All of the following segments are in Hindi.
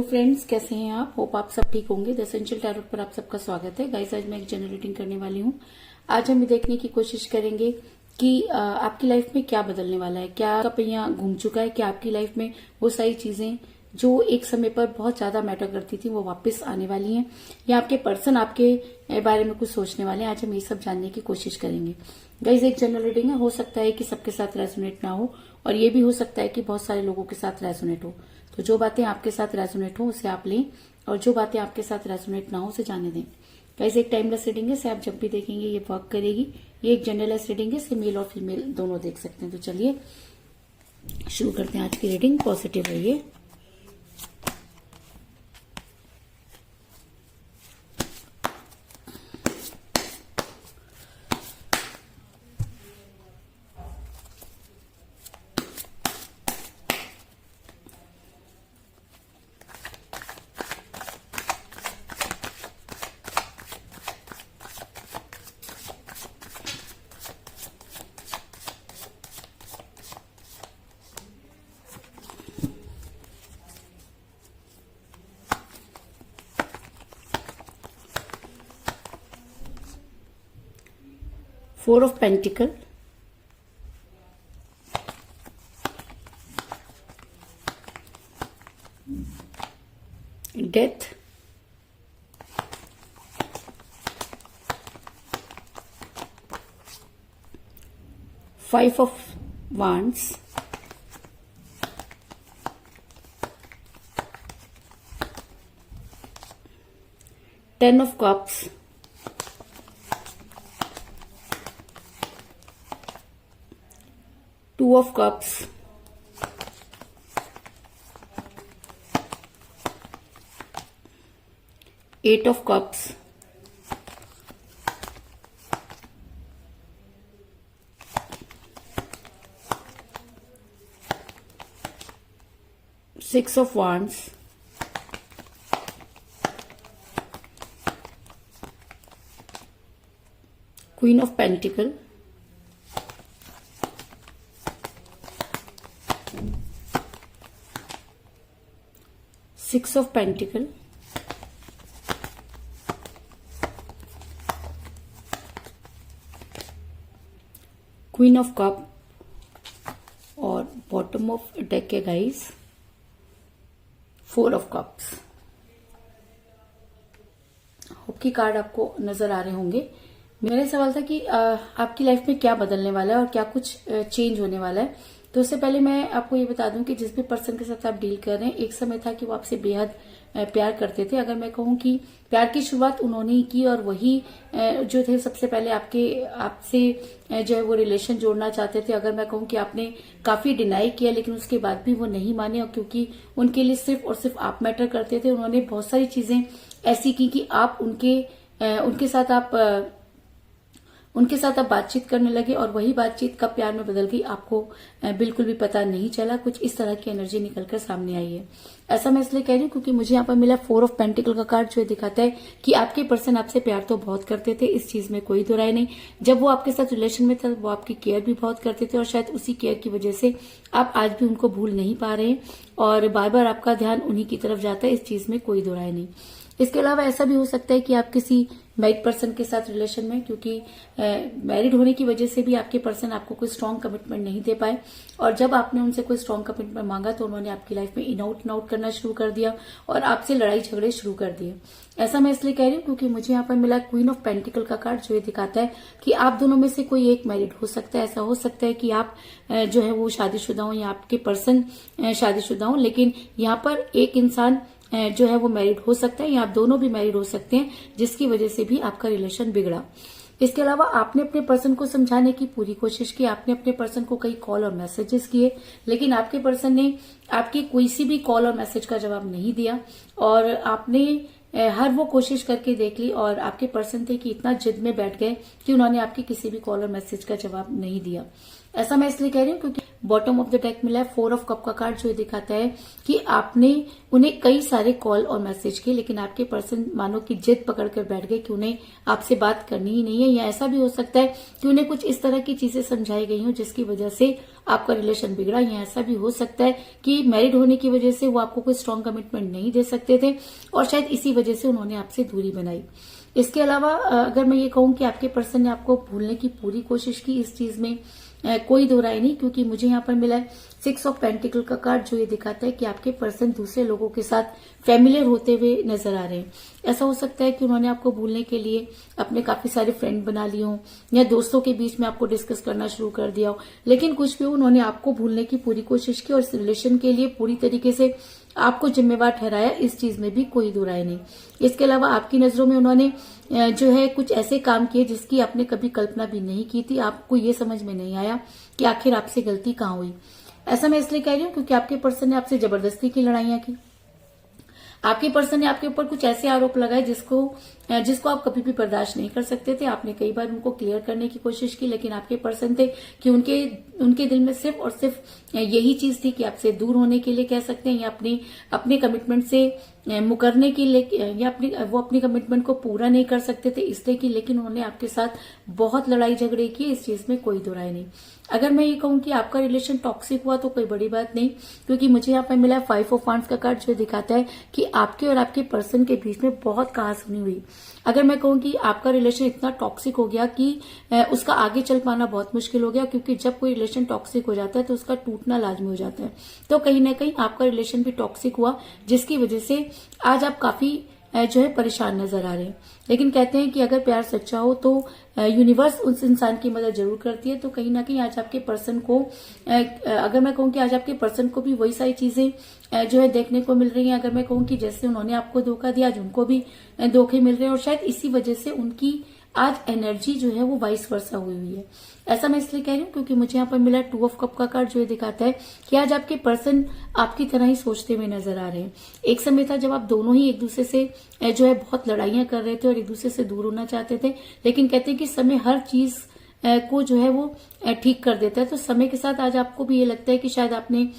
फ्रेंड्स, कैसे हैं आप? होप आप सब ठीक होंगे। द एसेंशियल टैरोट पर आप सबका स्वागत है। गाइस, आज मैं एक जनरल रीडिंग करने वाली हूँ। आज हम ये देखने की कोशिश करेंगे कि आपकी लाइफ में क्या बदलने वाला है। क्या आपका पहिया घूम चुका है? क्या आपकी लाइफ में वो सारी चीजें जो एक समय पर बहुत ज्यादा मैटर करती थी वो वापस आने वाली हैं, या आपके पर्सन आपके बारे में कुछ सोचने वाले हैं? आज हम ये सब जानने की कोशिश करेंगे। गाइस, एक जनरल रीडिंग है, हो सकता है कि सबके साथ रेजोनेट ना हो, और ये भी हो सकता है कि बहुत सारे लोगों के साथ रेजोनेट हो। तो जो बातें आपके साथ रेजोनेट हो उसे आप लें, और जो बातें आपके साथ रेजोनेट ना हो उसे जाने दें। गाइस, एक टाइमलेस रीडिंग है, इसे आप जब भी देखेंगे ये वर्क करेगी। ये एक जनरलेस रीडिंग है, इसे मेल और फीमेल दोनों देख सकते हैं। तो चलिए शुरू करते हैं आज की रीडिंग। पॉजिटिव रहिए। Four of Pentacle, Death, Five of Wands, Ten of Cups, Two of Cups, Eight of Cups, Six of Wands, Queen of Pentacle, Six of Pentacle, Queen of Cup, और बॉटम ऑफ डेक है guys, four of cups. Hope की कार्ड आपको नजर आ रहे होंगे। मेरा सवाल था कि आपकी लाइफ में क्या बदलने वाला है और क्या कुछ चेंज होने वाला है। तो उससे पहले मैं आपको ये बता दूं कि जिस भी पर्सन के साथ आप डील कर रहे हैं, एक समय था कि वो आपसे बेहद प्यार करते थे। अगर मैं कहूं कि प्यार की शुरुआत उन्होंने ही की, और वही जो थे सबसे पहले आपसे जो है वो रिलेशन जोड़ना चाहते थे। अगर मैं कहूं कि आपने काफी डिनाई किया, लेकिन उसके बाद भी वो नहीं माने, और क्योंकि उनके लिए सिर्फ और सिर्फ आप मैटर करते थे, उन्होंने बहुत सारी चीजें ऐसी की कि आप उनके साथ आप बातचीत करने लगे, और वही बातचीत कब प्यार में बदल गई आपको बिल्कुल भी पता नहीं चला। कुछ इस तरह की एनर्जी निकलकर सामने आई है। ऐसा मैं इसलिए कह रही हूँ क्योंकि मुझे यहाँ पर मिला फोर ऑफ पेंटिकल का कार्ड, जो दिखाता है कि आपके पर्सन आपसे प्यार तो बहुत करते थे, इस चीज में कोई दो राय नहीं। जब वो आपके साथ रिलेशन में था, वो आपकी केयर भी बहुत करते थे, और शायद उसी केयर की वजह से आप आज भी उनको भूल नहीं पा रहे हैं, और बार बार आपका ध्यान उन्हीं की तरफ जाता है, इस चीज में कोई दो राय नहीं। इसके अलावा ऐसा भी हो सकता है कि आप किसी मैरिड पर्सन के साथ रिलेशन में, क्योंकि मैरिड होने की वजह से भी आपके पर्सन आपको कोई स्ट्रांग कमिटमेंट नहीं दे पाए, और जब आपने उनसे कोई स्ट्रांग कमिटमेंट मांगा तो उन्होंने आपकी लाइफ में इन आउट करना शुरू कर दिया, और आपसे लड़ाई झगड़े शुरू कर दिए। ऐसा मैं इसलिए कह रही हूँ क्योंकि मुझे यहाँ पर मिला क्वीन ऑफ पेंटिकल का कार्ड, जो ये दिखाता है कि आप दोनों में से कोई एक मैरिड हो सकता है। ऐसा हो सकता है कि आप जो है वो शादीशुदा हो, या आपके पर्सन शादीशुदा हो, लेकिन यहाँ पर एक इंसान जो है वो मैरिड हो सकता है, या आप दोनों भी मैरिड हो सकते हैं, जिसकी वजह से भी आपका रिलेशन बिगड़ा। इसके अलावा आपने अपने पर्सन को समझाने की पूरी कोशिश की, आपने अपने पर्सन को कई कॉल और मैसेजेस किए, लेकिन आपके पर्सन ने आपकी कोई सी भी कॉल और मैसेज का जवाब नहीं दिया, और आपने हर वो कोशिश करके देख ली, और आपके पर्सन थे कि इतना जिद में बैठ गए कि उन्होंने आपकी किसी भी कॉल और मैसेज का जवाब नहीं दिया। ऐसा मैं इसलिए कह रही हूँ क्योंकि बॉटम ऑफ द डेक मिला है 4 ऑफ कप का कार्ड, जो दिखाता है कि आपने उन्हें कई सारे कॉल और मैसेज किए, लेकिन आपके पर्सन मानो कि जिद पकड़ कर बैठ गए कि उन्हें आपसे बात करनी ही नहीं है। या ऐसा भी हो सकता है कि उन्हें कुछ इस तरह की चीजें समझाई गई हो जिसकी वजह से आपका रिलेशन बिगड़ा। या ऐसा भी हो सकता है कि मैरिड होने की वजह से वो आपको कोई स्ट्रांग कमिटमेंट नहीं दे सकते थे और शायद इसी वजह से उन्होंने आपसे दूरी बनाई। इसके अलावा अगर मैं ये कहूं कि आपके पर्सन ने आपको भूलने की पूरी कोशिश की, इस चीज में कोई दो राय नहीं, क्योंकि मुझे यहाँ पर मिला है 6 ऑफ पेंटिकल का कार्ड, जो ये दिखाता है कि आपके पर्सन दूसरे लोगों के साथ फेमिलियर होते हुए नजर आ रहे हैं। ऐसा हो सकता है कि उन्होंने आपको भूलने के लिए अपने काफी सारे फ्रेंड बना लिए हों या दोस्तों के बीच में आपको डिस्कस करना शुरू कर दिया हो, लेकिन कुछ भी उन्होंने आपको भूलने की पूरी कोशिश की और इस रिलेशन के लिए पूरी तरीके से आपको जिम्मेवार ठहराया, इस चीज में भी कोई दो राय नहीं। इसके अलावा आपकी नजरों में उन्होंने जो है कुछ ऐसे काम किए जिसकी आपने कभी कल्पना भी नहीं की थी। आपको ये समझ में नहीं आया कि आखिर आपसे गलती कहाँ हुई। ऐसा मैं इसलिए कह रही हूँ क्योंकि आपके पर्सन ने आपसे जबरदस्ती की लड़ाइयां की। आपके पर्सन ने आपके ऊपर कुछ ऐसे आरोप लगाए जिसको आप कभी भी बर्दाश्त नहीं कर सकते थे। आपने कई बार उनको क्लियर करने की कोशिश की, लेकिन आपके पर्सन थे कि उनके दिल में सिर्फ और सिर्फ यही चीज थी कि आपसे दूर होने के लिए कह सकते हैं, या अपने कमिटमेंट से मुकरने के लिए, या वो अपनी कमिटमेंट को पूरा नहीं कर सकते थे इसलिए कि, लेकिन उन्होंने आपके साथ बहुत लड़ाई झगड़े किए, इस चीज में कोई दो राय नहीं। अगर मैं ये कहूं कि आपका रिलेशन टॉक्सिक हुआ तो कोई बड़ी बात नहीं, क्योंकि मुझे यहाँ पर मिला है 5 ऑफ वांड्स का कार्ड, जो दिखाता है कि आपके और आपके पर्सन के बीच में बहुत कहासुनी हुई। अगर मैं कहूं कि आपका रिलेशन इतना टॉक्सिक हो गया कि उसका आगे चल पाना बहुत मुश्किल हो गया, क्योंकि जब कोई रिलेशन टॉक्सिक हो जाता है तो उसका टूटना लाजमी हो जाता है। तो कहीं ना कहीं आपका रिलेशन भी टॉक्सिक हुआ, जिसकी वजह से आज आप काफी जो है परेशान नजर आ रहे हैं। लेकिन कहते हैं कि अगर प्यार सच्चा हो तो यूनिवर्स उस इंसान की मदद जरूर करती है। तो कहीं ना कहीं आज आपके पर्सन को, अगर मैं कहूं कि आज आपके पर्सन को भी वही सारी चीजें जो है देखने को मिल रही हैं। अगर मैं कहूं कि जैसे उन्होंने आपको धोखा दिया, आज उनको भी धोखे मिल रहे हैं और शायद इसी वजह से उनकी आज एनर्जी जो है वो वाइस वर्सा हुई है। ऐसा मैं इसलिए कह रही हूँ क्योंकि मुझे यहाँ पर मिला 2 ऑफ कप का कार्ड, जो ये दिखाता है कि आज आपके पर्सन आपकी तरह ही सोचते हुए नजर आ रहे हैं। एक समय था जब आप दोनों ही एक दूसरे से जो है बहुत लड़ाइयां कर रहे थे और एक दूसरे से दूर होना चाहते थे, लेकिन कहते हैं कि समय हर चीज को जो है वो ठीक कर देता है। तो समय के साथ आज आपको भी ये लगता है कि शायद आपने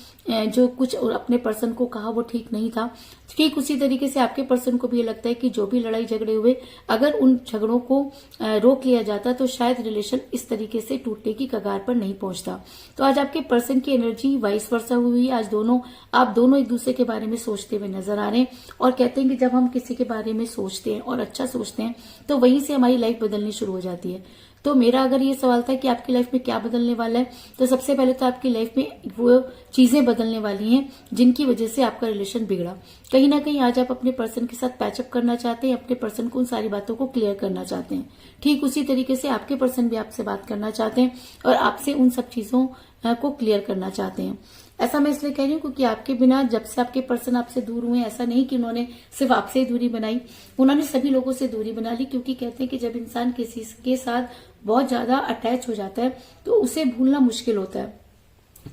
जो कुछ अपने पर्सन को कहा वो ठीक नहीं था। ठीक उसी तरीके से आपके पर्सन को भी ये लगता है कि जो भी लड़ाई झगड़े हुए, अगर उन झगड़ों को रोक लिया जाता तो शायद रिलेशन इस तरीके से टूटने की कगार पर नहीं पहुंचता। तो आज आपके पर्सन की एनर्जी वाइस वर्सा हुई है। आज आप दोनों एक दूसरे के बारे में सोचते हुए नजर आ रहे हैं और कहते हैं कि जब हम किसी के बारे में सोचते हैं और अच्छा सोचते हैं तो वहीं से हमारी लाइफ बदलनी शुरू हो जाती है। तो मेरा अगर ये सवाल था कि आपकी लाइफ में क्या बदलने वाला है, तो सबसे पहले तो आपकी लाइफ में वो चीजें बदलने वाली हैं जिनकी वजह से आपका रिलेशन बिगड़ा। कहीं ना कहीं आज आप अपने पर्सन के साथ पैचअप करना चाहते हैं, अपने पर्सन को उन सारी बातों को क्लियर करना चाहते हैं। ठीक उसी तरीके से आपके पर्सन भी आपसे बात करना चाहते हैं और आपसे उन सब चीजों को क्लियर करना चाहते हैं। ऐसा मैं इसलिए कह रही हूँ क्योंकि आपके बिना जब से आपके पर्सन आपसे दूर हुए, ऐसा नहीं कि उन्होंने सिर्फ आपसे ही दूरी बनाई, उन्होंने सभी लोगों से दूरी बना ली। क्योंकि कहते हैं कि जब इंसान किसी के साथ बहुत ज्यादा अटैच हो जाता है तो उसे भूलना मुश्किल होता है।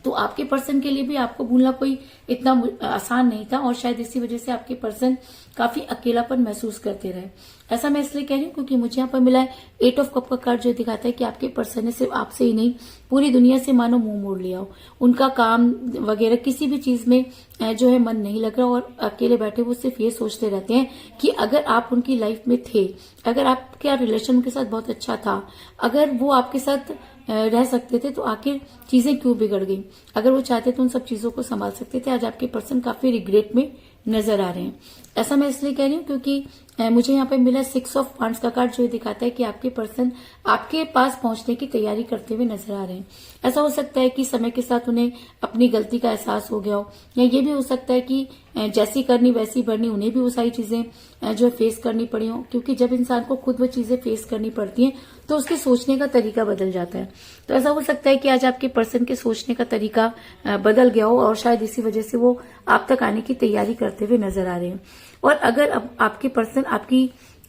तो आपके पर्सन के लिए भी आपको भूलना कोई इतना आसान नहीं था और शायद इसी वजह से आपके पर्सन काफी अकेलापन महसूस करते रहे। ऐसा मैं इसलिए कह रही हूँ क्योंकि मुझे यहाँ पर मिला है 8 ऑफ कप का कार्ड, जो दिखाता है कि आपके पर्सन ने सिर्फ आपसे ही नहीं पूरी दुनिया से मानो मुंह मोड़ लिया हो। उनका काम वगैरह किसी भी चीज में जो है मन नहीं लग रहा और अकेले बैठे वो सिर्फ ये सोचते रहते हैं कि अगर आप उनकी लाइफ में थे, अगर आपका रिलेशन उनके साथ बहुत अच्छा था, अगर वो आपके साथ रह सकते थे तो आखिर चीजें क्यों बिगड़ गई। अगर वो चाहते तो उन सब चीजों को संभाल सकते थे। आज आपके पर्सन काफी रिग्रेट में नजर आ रहे हैं। ऐसा मैं इसलिए कह रही हूँ क्योंकि मुझे यहाँ पे मिला 6 ऑफ वांड्स का कार्ड, जो दिखाता है कि आपके पर्सन आपके पास पहुंचने की तैयारी करते हुए नजर आ रहे हैं। ऐसा हो सकता है कि समय के साथ उन्हें अपनी गलती का एहसास हो गया हो, या ये भी हो सकता है कि जैसी करनी वैसी भरनी, उन्हें भी वो सारी चीजें जो फेस करनी पड़ी हो। क्योंकि जब इंसान को खुद वो चीजें फेस करनी पड़ती हैं तो उसके सोचने का तरीका बदल जाता है। तो ऐसा हो सकता है कि आज आपके पर्सन के सोचने का तरीका बदल गया हो और शायद इसी वजह से वो आप तक आने की तैयारी करते हुए नजर आ रहे हैं। और अगर अब आपके पर्सन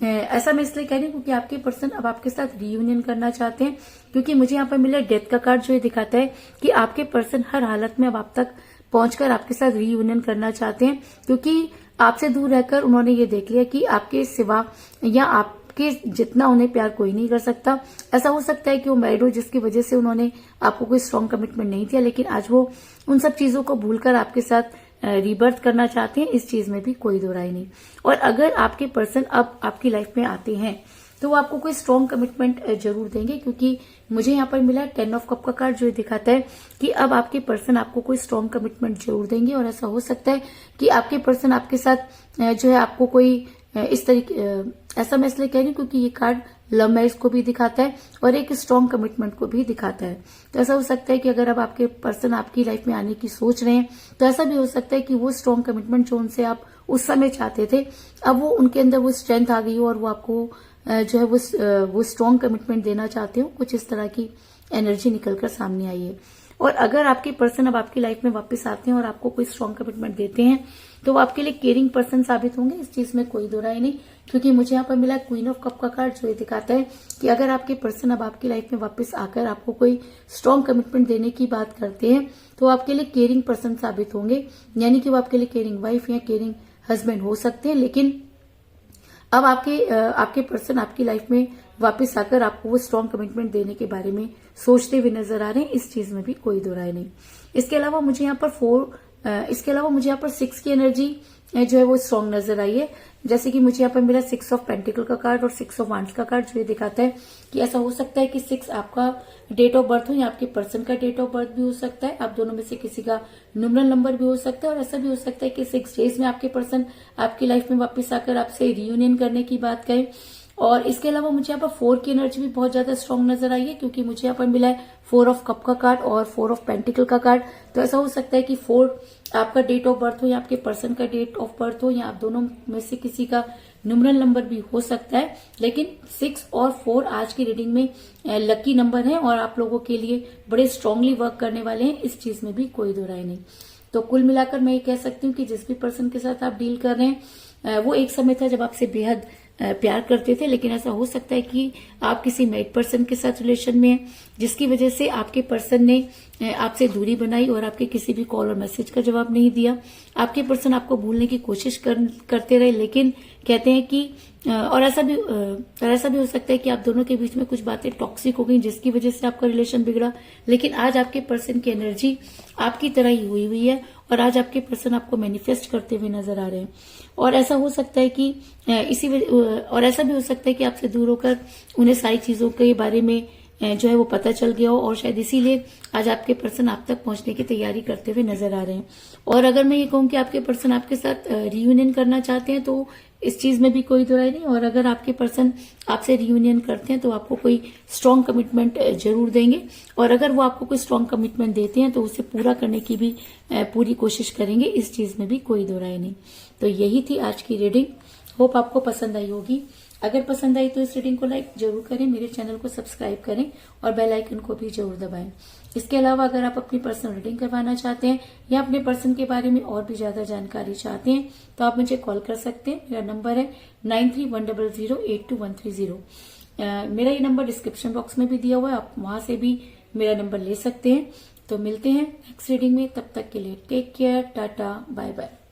ऐसा मैं इसलिए कह रही हूँ क्योंकि आपके पर्सन अब आपके साथ रीयूनियन करना चाहते हैं। क्योंकि मुझे यहाँ पर मिला डेथ का कार्ड, जो ये दिखाता है कि आपके पर्सन हर हालत में अब आप तक पहुंचकर आपके साथ रीयूनियन करना चाहते हैं। क्योंकि आपसे दूर रहकर उन्होंने ये देख लिया कि आपके सिवा या आपके जितना उन्हें प्यार कोई नहीं कर सकता। ऐसा हो सकता है कि वो मैरिड हो जिसकी वजह से उन्होंने आपको कोई स्ट्रांग कमिटमेंट नहीं दिया, लेकिन आज वो उन सब चीजों को भूलकर आपके साथ रीबर्थ करना चाहते हैं, इस चीज में भी कोई दो राय नहीं। और अगर आपके पर्सन अब आपकी लाइफ में आते हैं तो वो आपको कोई स्ट्रॉन्ग कमिटमेंट जरूर देंगे, क्योंकि मुझे यहाँ पर मिला 10 ऑफ कप का कार्ड जो दिखाता है कि अब आपके पर्सन आपको कोई स्ट्रॉन्ग कमिटमेंट जरूर देंगे। और ऐसा हो सकता है कि आपके पर्सन आपके साथ जो है आपको कोई इस तरीके, ऐसा मैं इसलिए कह रही हूँ क्योंकि ये कार्ड लव मैरिज को भी दिखाता है और एक स्ट्रॉन्ग कमिटमेंट को भी दिखाता है। तो ऐसा हो सकता है कि अगर अब आपके पर्सन आपकी लाइफ में आने की सोच रहे हैं तो ऐसा भी हो सकता है कि वो स्ट्रॉन्ग कमिटमेंट जो उनसे आप उस समय चाहते थे, अब वो उनके अंदर वो स्ट्रेंथ आ गई हो और वो आपको जो है वो स्ट्रॉन्ग कमिटमेंट देना चाहते हो। कुछ इस तरह की एनर्जी निकलकर सामने आई है। और अगर आपके पर्सन अब आपकी लाइफ में वापस आते हैं और आपको कोई स्ट्रॉन्ग कमिटमेंट देते हैं तो वो आपके लिए केयरिंग पर्सन साबित होंगे, इस चीज में कोई दो राय नहीं। क्योंकि मुझे यहाँ पर मिला क्वीन ऑफ कप का कार्ड जो ये दिखाता है कि अगर आपके पर्सन अब आपकी लाइफ में वापस आकर आपको कोई स्ट्रॉन्ग कमिटमेंट देने की बात करते हैं तो आपके लिए केयरिंग पर्सन साबित होंगे, यानी कि वो आपके लिए केयरिंग वाइफ या केयरिंग हस्बैंड हो सकते हैं। लेकिन अब आपके पर्सन आपकी लाइफ में वापस आकर आपको वो स्ट्रॉन्ग कमिटमेंट देने के बारे में सोचते हुए नजर आ रहे हैं, इस चीज में भी कोई दो राय नहीं। इसके अलावा मुझे यहाँ पर 6 की एनर्जी जो है वो स्ट्रॉन्ग नजर आई है। जैसे कि मुझे यहाँ पर मिला 6 ऑफ पेंटिकल का कार्ड और 6 ऑफ वांड्स का कार्ड जो ये दिखाता है कि ऐसा हो सकता है कि 6 आपका डेट ऑफ बर्थ हो या आपके पर्सन का डेट ऑफ बर्थ भी हो सकता है। आप दोनों में से किसी का न्यूमरल नंबर भी हो सकता है। और ऐसा भी हो सकता है कि 6 डेज में आपके पर्सन आपकी लाइफ में वापस आकर आपसे रियूनियन करने की बात करें। और इसके अलावा मुझे यहाँ पर 4 की एनर्जी भी बहुत ज्यादा स्ट्रॉन्ग नजर आई है, क्योंकि मुझे यहाँ पर मिला है 4 ऑफ कप का कार्ड और 4 ऑफ पेंटिकल का कार्ड। तो ऐसा हो सकता है कि 4 आपका डेट ऑफ बर्थ हो या आपके पर्सन का डेट ऑफ बर्थ हो या आप दोनों में से किसी का न्यूमरल नंबर भी हो सकता है। लेकिन 6 और 4 आज की रीडिंग में लकी नंबर है और आप लोगों के लिए बड़े स्ट्रांगली वर्क करने वाले हैं, इस चीज में भी कोई दो राय नहीं। तो कुल मिलाकर मैं ये कह सकती हूँ कि जिस भी पर्सन के साथ आप डील कर रहे हैं वो एक समय था जब आपसे बेहद प्यार करते थे, लेकिन ऐसा हो सकता है कि आप किसी मैरिड पर्सन के साथ रिलेशन में हैं जिसकी वजह से आपके पर्सन ने आपसे दूरी बनाई और आपके किसी भी कॉल और मैसेज का जवाब नहीं दिया। आपके पर्सन आपको भूलने की कोशिश करते रहे, लेकिन कहते हैं कि और ऐसा भी हो सकता है कि आप दोनों के बीच में कुछ बातें टॉक्सिक हो गई जिसकी वजह से आपका रिलेशन बिगड़ा। लेकिन आज आपके पर्सन की एनर्जी आपकी तरह ही हुई है और आज आपके पर्सन आपको मैनिफेस्ट करते हुए नजर आ रहे हैं। और ऐसा हो सकता है कि और ऐसा भी हो सकता है कि आपसे दूर होकर उन्हें सारी चीजों के बारे में जो है वो पता चल गया हो और शायद इसीलिए आज आपके पर्सन आप तक पहुंचने की तैयारी करते हुए नजर आ रहे हैं। और अगर मैं ये कहूं कि आपके पर्सन आपके साथ रियूनियन करना चाहते हैं तो इस चीज में भी कोई दो राय नहीं। और अगर आपके पर्सन आपसे रियूनियन करते हैं तो आपको कोई स्ट्रॉन्ग कमिटमेंट जरूर देंगे और अगर वो आपको कोई स्ट्रॉन्ग कमिटमेंट देते हैं तो उसे पूरा करने की भी पूरी कोशिश करेंगे, इस चीज में भी कोई दो राय नहीं। तो यही थी आज की रीडिंग, होप आपको पसंद आई होगी। अगर पसंद आई तो इस रीडिंग को लाइक जरूर करें, मेरे चैनल को सब्सक्राइब करें और बेल आइकन को भी जरूर दबाएं। इसके अलावा अगर आप अपनी पर्सनल रीडिंग करवाना चाहते हैं या अपने पर्सन के बारे में और भी ज्यादा जानकारी चाहते हैं तो आप मुझे कॉल कर सकते हैं। मेरा नंबर है 9310082130। मेरा ये नंबर डिस्क्रिप्शन बॉक्स में भी दिया हुआ है, आप वहां से भी मेरा नंबर ले सकते हैं। तो मिलते हैं नेक्स्ट रीडिंग में, तब तक के लिए take care, tata, bye bye.